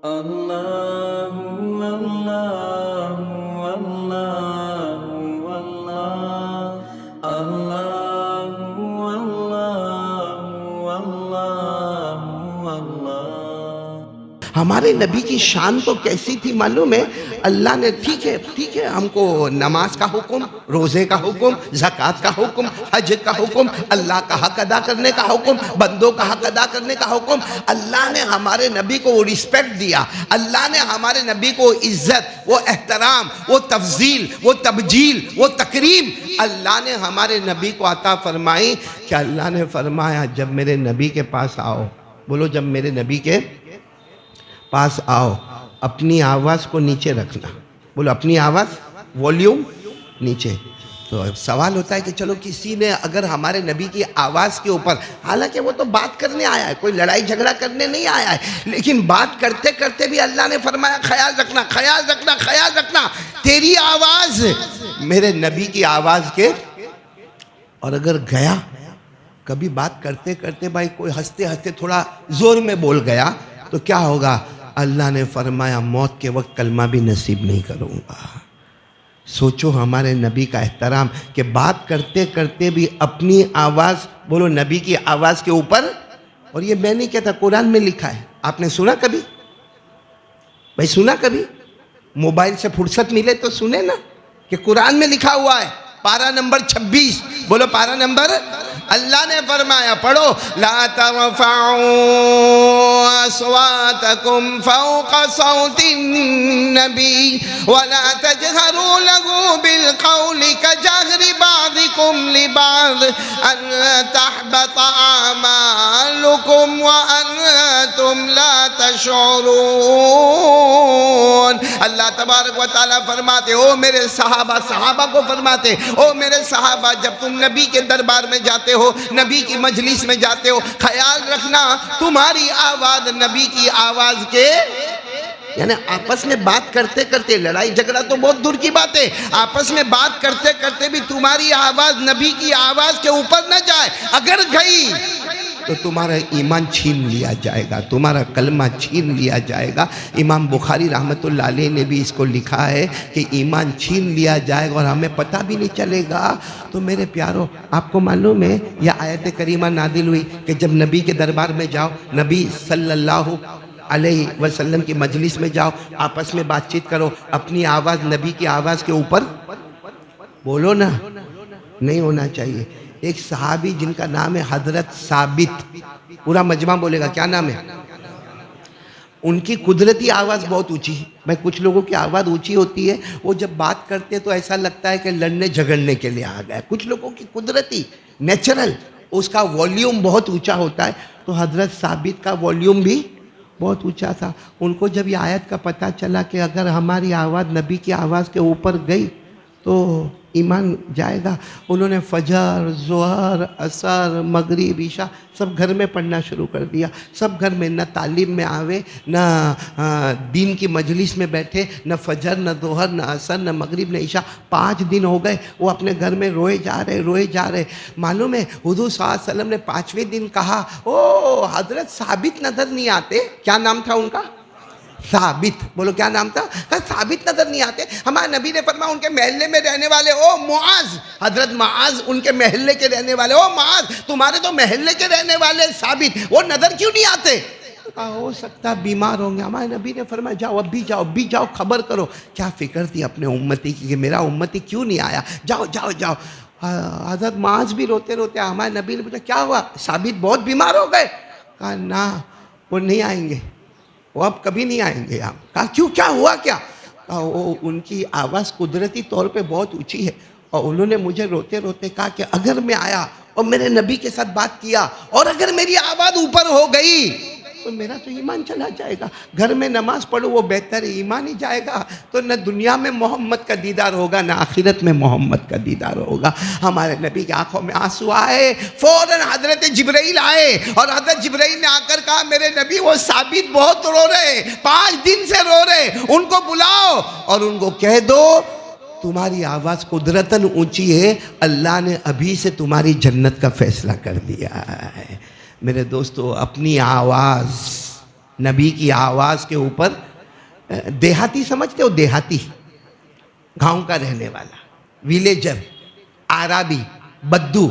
اللہ اللہ اللہ اللہ اللہ اللہ اللہ۔ ہمارے نبی کی شان تو کیسی تھی معلوم ہے؟ اللہ نے ٹھیک ہے ہم کو نماز کا حکم، روزے کا حکم، زکوٰۃ کا حکم، حج کا حکم، اللہ کا حق ادا کرنے کا حکم، بندوں کا حق ادا کرنے کا حکم۔ اللہ نے ہمارے نبی کو وہ رسپیکٹ دیا، اللہ نے ہمارے نبی کو عزت، وہ احترام، وہ تفضیل، وہ تبجیل، وہ تکریم اللہ نے ہمارے نبی کو عطا فرمائی کہ اللہ نے فرمایا جب میرے نبی کے پاس آؤ، بولو جب میرے نبی کے پاس آؤ اپنی آواز کو نیچے رکھنا، بولو اپنی آواز والیوم نیچے۔ تو سوال ہوتا ہے کہ چلو کسی نے اگر ہمارے نبی کی آواز کے اوپر، حالانکہ وہ تو بات کرنے آیا ہے، کوئی لڑائی جھگڑا کرنے نہیں آیا ہے، لیکن بات کرتے کرتے بھی اللہ نے فرمایا خیال رکھنا خیال رکھنا خیال رکھنا تیری آواز میرے نبی کی آواز کے، اور اگر گیا کبھی بات کرتے کرتے بھائی کوئی ہنستے ہنستے تھوڑا زور میں بول گیا تو کیا ہوگا؟ اللہ نے فرمایا موت کے وقت کلمہ بھی نصیب نہیں کروں گا۔ سوچو ہمارے نبی کا احترام کہ بات کرتے کرتے بھی اپنی آواز، بولو نبی کی آواز کے اوپر، اور یہ میں نہیں کہتا قرآن میں لکھا ہے، آپ نے سنا کبھی؟ بھائی سنا کبھی؟ موبائل سے فرصت ملے تو سنے نا کہ قرآن میں لکھا ہوا ہے، پارہ نمبر 26، بولو پارہ نمبر، اللہ نے فرمایا پڑھو لا ترفعوا اصواتکم فوق صوت النبی ولا تجہروا له بالقول كجهر بعضکم لبعض ان تحبط اعمالکم وانتم لا تشعرون۔ اللہ تبارک و تعالیٰ فرماتے او میرے صحابہ کو فرماتے او میرے صحابہ جب تم نبی کے دربار میں جاتے ہو، نبی کی مجلس میں جاتے ہو، خیال رکھنا تمہاری آواز نبی کی آواز کے، یعنی آپس میں بات کرتے کرتے، لڑائی جھگڑا تو بہت دور کی بات ہے، آپس میں بات کرتے کرتے بھی تمہاری آواز نبی کی آواز کے اوپر نہ جائے، اگر گئی تو تمہارا ایمان چھین لیا جائے گا، تمہارا کلمہ چھین لیا جائے گا۔ امام بخاری رحمۃ اللہ علیہ نے بھی اس کو لکھا ہے کہ ایمان چھین لیا جائے گا اور ہمیں پتہ بھی نہیں چلے گا۔ تو میرے پیارو آپ کو معلوم ہے یہ آیت کریمہ نازل ہوئی کہ جب نبی کے دربار میں جاؤ، نبی صلی اللہ علیہ وسلم کی مجلس میں جاؤ، آپس میں بات چیت کرو، اپنی آواز نبی کی آواز کے اوپر بولو نا، نہیں ہونا چاہیے۔ ایک صحابی جن کا نام ہے حضرت ثابت، پورا مجمع بولے گا کیا نام ہے؟ ان کی قدرتی آواز بہت اونچی ہے۔ بھائی کچھ لوگوں کی آواز اونچی ہوتی ہے، وہ جب بات کرتے تو ایسا لگتا ہے کہ لڑنے جھگڑنے کے لیے آ گئے۔ کچھ لوگوں کی قدرتی نیچرل اس کا والیوم بہت اونچا ہوتا ہے، تو حضرت ثابت کا والیوم بھی بہت اونچا تھا۔ ان کو جب یہ آیت کا پتہ چلا کہ اگر ہماری آواز نبی کی آواز کے اوپر گئی تو ایمان جائے گا، انہوں نے فجر، ظہر، عصر، مغرب، عشاء سب گھر میں پڑھنا شروع کر دیا۔ سب گھر میں، نہ تعلیم میں آوے، نہ دین کی مجلس میں بیٹھے، نہ فجر، نہ ظہر، نہ عصر، نہ مغرب، نہ عشاء۔ 5 دن ہو گئے وہ اپنے گھر میں روئے جا رہے۔ معلوم ہے حضور صلی اللہ علیہ وسلم نے 5ویں دن کہا او حضرت ثابت نظر نہیں آتے۔ کیا نام تھا ان کا؟ ثابت۔ بولو کیا نام تھا؟ ثابت نظر نہیں آتے۔ ہمارے نبی نے فرمایا ان کے محلے میں رہنے والے او معاذ، حضرت معاذ ان کے محلے کے رہنے والے، او معاذ تمہارے تو محلے کے رہنے والے ثابت، وہ نظر کیوں نہیں آتے؟ ہو سکتا بیمار ہوں گے۔ ہمارے نبی نے فرمایا جاؤ اب بھی جاؤ خبر کرو۔ کیا فکر تھی اپنے امتی کی کہ میرا امتی کیوں نہیں آیا، جاؤ۔ حضرت معاذ بھی روتے ہمارے نبی نے پوچھا کیا ہوا؟ ثابت بہت بیمار ہو گئے؟ کہا نہ وہ نہیں آئیں گے، وہ اب کبھی نہیں آئیں گے آپ۔ کہا کیوں، کیا ہوا کیا؟ کہا وہ ان کی آواز قدرتی طور پہ بہت اونچی ہے، اور انہوں نے مجھے روتے کہا کہ اگر میں آیا اور میرے نبی کے ساتھ بات کیا اور اگر میری آواز اوپر ہو گئی تو میرا تو ایمان چلا جائے گا۔ گھر میں نماز پڑھو وہ بہتر ہے، ایمان ہی جائے گا تو نہ دنیا میں محمد کا دیدار ہوگا نہ آخرت میں محمد کا دیدار ہوگا۔ ہمارے نبی کی آنکھوں میں آنسو آئے، فوراً حضرت جبرائیل آئے اور حضرت جبرائیل نے آ کر کہا میرے نبی وہ ثابت بہت رو رہے، 5 دن سے رو رہے، ان کو بلاؤ اور ان کو کہہ دو تمہاری آواز قدرتاً اونچی ہے، اللہ نے ابھی سے تمہاری جنت کا فیصلہ کر دیا ہے۔ میرے دوستو اپنی آواز نبی کی آواز کے اوپر دیہاتی سمجھتے ہو؟ دیہاتی، گاؤں کا رہنے والا، ویلیجر، عربی، بدو،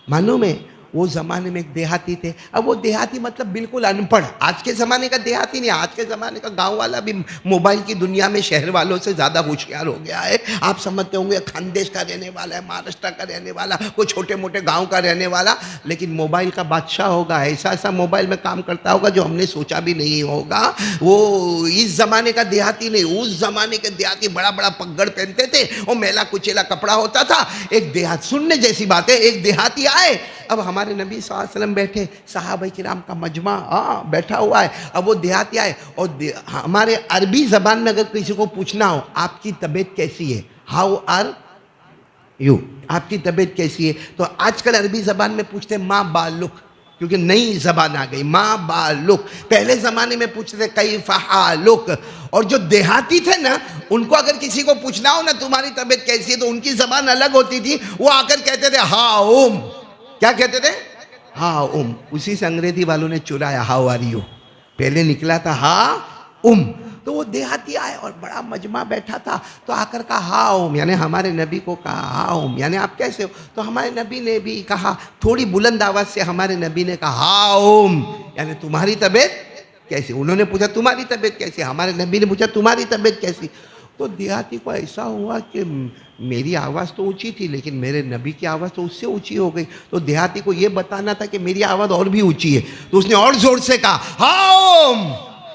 معلوم ہے وہ زمانے میں ایک دیہاتی تھے. اب وہ دیہاتی مطلب بالکل ان پڑھ. آج کے زمانے کا دیہاتی نہیں، آج کے زمانے کا گاؤں والا بھی موبائل کی دنیا میں شہر والوں سے زیادہ ہوشیار ہو گیا ہے. آپ سمجھتے ہوں گے خاندیش کا رہنے والا ہے، مہاراشٹر کا رہنے والا، کوئی چھوٹے موٹے گاؤں کا رہنے والا، لیکن موبائل کا بادشاہ ہوگا. ایسا ایسا موبائل میں کام کرتا ہوگا جو ہم نے سوچا بھی نہیں ہوگا. وہ اس زمانے کا دیہاتی نہیں، اس زمانے کے دیہاتی بڑا بڑا پگڑ پہنتے تھے، وہ میلا کچیلا کپڑا ہوتا تھا. ایک دیہات، سننے جیسی بات ہے، ایک دیہاتی آئے. اب ہمارے نبی صلی اللہ علیہ وسلم بیٹھے، صحابہ کرام کا مجمع بیٹھا ہوا ہے. اب وہ دیہاتی آئے، اور ہمارے عربی زبان میں اگر کسی کو پوچھنا ہو آپ کی طبیعت کیسی ہے، ہاؤ آر یو، آپ کی طبیعت کیسی ہے، تو آج کل عربی زبان میں پوچھتے ہیں ماں بالک، کیونکہ نئی زبان آ گئی، ماں بالک. پہلے زمانے میں پوچھتے تھے کیف حالک. اور جو دیہاتی تھے نا، ان کو اگر کسی کو پوچھنا ہو نا تمہاری طبیعت کیسی ہے، تو ان کی زبان الگ ہوتی تھی. وہ آ کر کہتے تھے ہاؤ. کیا کہتے تھے؟ ہاں اسی سے انگریزی والوں نے چرایا ہاؤ آر یو. پہلے نکلا تھا ہاں تو وہ دیہاتی آئے اور بڑا مجمع بیٹھا تھا، تو آ کر کہا ہاؤ، یعنی ہمارے نبی کو کہا ہاؤ، یعنی آپ کیسے ہو. تو ہمارے نبی نے بھی کہا، تھوڑی بلند آواز سے ہمارے نبی نے کہا ہاؤ، یعنی تمہاری طبیعت کیسی. انہوں نے پوچھا تمہاری طبیعت کیسی، ہمارے نبی نے پوچھا تمہاری طبیعت کیسی. تو دیہاتی کو ایسا ہوا کہ میری آواز تو اونچی تھی لیکن میرے نبی کی آواز تو اس سے اونچی ہو گئی. تو دیہاتی کو یہ بتانا تھا کہ میری آواز اور بھی اونچی ہے، تو اس نے اور زور سے کہا ہاؤ.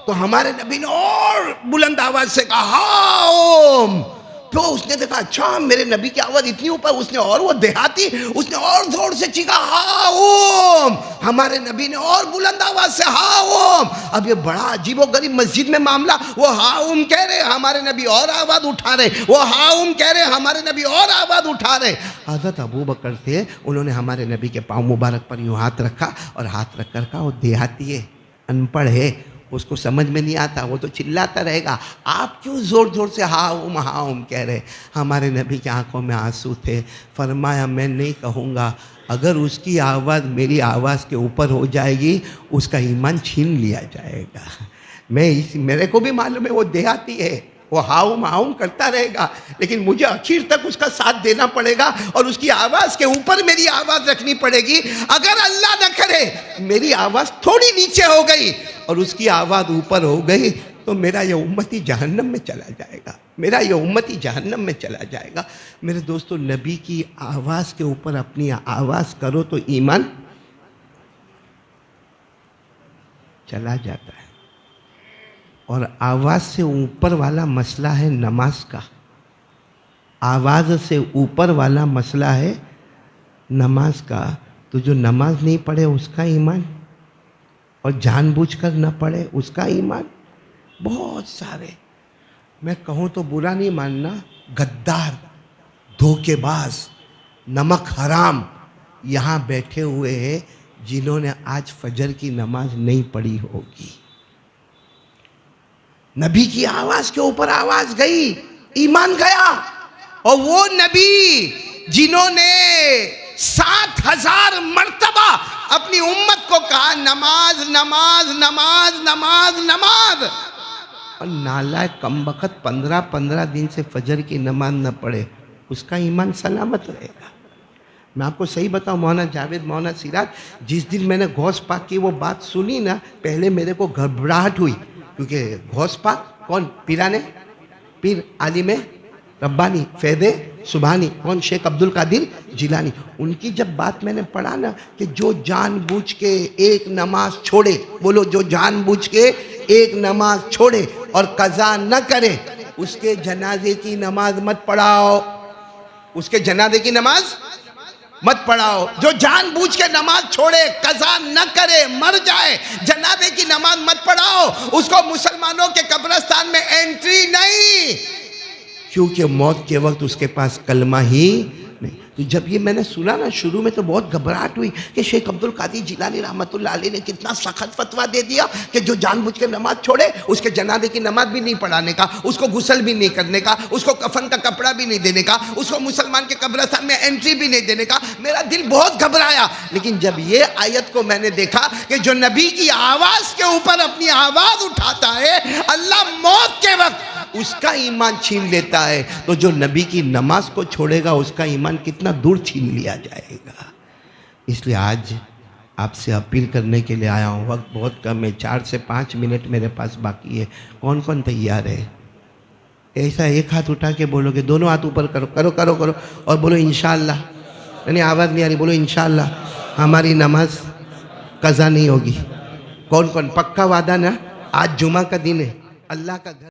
تو ہمارے نبی نے اور بلند آواز سے کہا ہاؤ. تو اس نے دیکھا اچھا میرے نبی کی آواز اتنی اوپر. اس نے اور، وہ دیہاتی، اس نے اور زور سے چیخا ہاؤ. ہمارے نبی نے اور بلند آواز سے ہاؤ. اب یہ بڑا عجیب و غریب مسجد میں معاملہ. وہ ہاؤ کہہ رہے، ہمارے نبی اور آواز اٹھا رہے. وہ ہاؤ کہہ رہے، ہمارے نبی اور آواز اٹھا رہے. حضرت ابو بکر تھے، انہوں نے ہمارے نبی کے پاؤں مبارک پر یوں ہاتھ رکھا اور ہاتھ رکھ کر کہا وہ دیہاتی ہے، ان پڑھ ہے، اس کو سمجھ میں نہیں آتا، وہ تو چلاتا رہے گا، آپ کیوں زور زور سے ہاؤم ہاؤم کہہ رہے. ہمارے نبی کی آنکھوں میں آنسو تھے. فرمایا میں نہیں کہوں گا، اگر اس کی آواز میری آواز کے اوپر ہو جائے گی اس کا ایمان چھین لیا جائے گا. میرے کو بھی معلوم ہے وہ دیہاتی ہے، وہ ہاؤم ہاؤم کرتا رہے گا، لیکن مجھے آخر تک اس کا ساتھ دینا پڑے گا اور اس کی آواز کے اوپر میری آواز رکھنی پڑے گی. اگر اللہ نہ کرے میری آواز تھوڑی نیچے ہو گئی اور اس کی آواز اوپر ہو گئی تو میرا یہ امتی جہنم میں چلا جائے گا، میرا یہ امتی جہنم میں چلا جائے گا. میرے دوستو، نبی کی آواز کے اوپر اپنی آواز کرو تو ایمان چلا جاتا ہے. اور آواز سے اوپر والا مسئلہ ہے نماز کا. آواز سے اوپر والا مسئلہ ہے نماز کا. تو جو نماز نہیں پڑھے اس کا ایمان، اور جان بوجھ کر نہ پڑھے اس کا ایمان. بہت سارے، میں کہوں تو برا نہیں ماننا، غدار، دھوکے باز، نمک حرام یہاں بیٹھے ہوئے ہیں جنہوں نے آج فجر کی نماز نہیں پڑھی ہوگی. نبی کی آواز کے اوپر آواز گئی، ایمان گیا. اور وہ نبی جنہوں نے 7,000 مرتبہ اپنی امت کو کہا نماز نماز نماز نماز نماز، اور نالائق کمبخت 15 دن سے فجر کی نماز نہ پڑھے، اس کا ایمان سلامت رہے گا. میں آپ کو صحیح بتاؤں، مولانا جاوید، مولانا سراج، جس دن میں نے غوث پاک کی وہ بات سنی نا، پہلے میرے کو گھبراہٹ ہوئی، کیونکہ غوث پاک کون؟ پیرانے پیر عالم ربانی فیض سبحانی، کون؟ شیخ عبد القادر جیلانی. ان کی جب بات میں نے پڑھا نا کہ جو جان بوجھ کے ایک نماز چھوڑے، بولو جو جان بوجھ کے ایک نماز چھوڑے اور قضا نہ کرے، اس کے جنازے کی نماز مت پڑھاؤ، اس کے جنازے کی نماز مت پڑھاؤ. جو جان بوجھ کے نماز چھوڑے، قضا نہ کرے، مر جائے، جنازے کی نماز مت پڑھاؤ. اس کو مسلمانوں کے قبرستان میں انٹری نہیں، کیونکہ موت کے وقت اس کے پاس کلمہ ہی نہیں. تو جب یہ میں نے سنا نا شروع میں تو بہت گھبراہٹ ہوئی کہ شیخ عبد القادر جیلانی رحمۃ اللہ علیہ نے کتنا سخت فتویٰ دے دیا کہ جو جان بوجھ کے نماز چھوڑے اس کے جنازے کی نماز بھی نہیں پڑھانے کا، اس کو غسل بھی نہیں کرنے کا، اس کو کفن کا کپڑا بھی نہیں دینے کا، اس کو مسلمان کے قبرستان میں انٹری بھی نہیں دینے کا۔ میرا دل بہت گھبرایا، لیکن جب یہ آیت کو میں نے دیکھا کہ جو نبی کی آواز کے اوپر اپنی آواز اٹھاتا ہے اللہ موت کے وقت اس کا ایمان چھین لیتا ہے، تو جو نبی کی نماز کو چھوڑے گا اس کا ایمان کتنا دور چھین لیا جائے گا۔ اس لیے آج آپ سے اپیل کرنے کے لیے آیا ہوں، وقت بہت کم ہے، 4 سے 5 منٹ میرے پاس باقی ہے۔ کون کون تیار ہے؟ ایسا ایک ہاتھ اٹھا کے بولو گے، دونوں ہاتھ اوپر کرو کرو کرو کرو اور بولو انشاءاللہ۔ یعنی آواز نہیں آ رہی، بولو انشاءاللہ ہماری نماز قضا نہیں ہوگی۔ کون کون پکا وعدہ نا؟ آج جمعہ کا دن ہے، اللہ کا گھر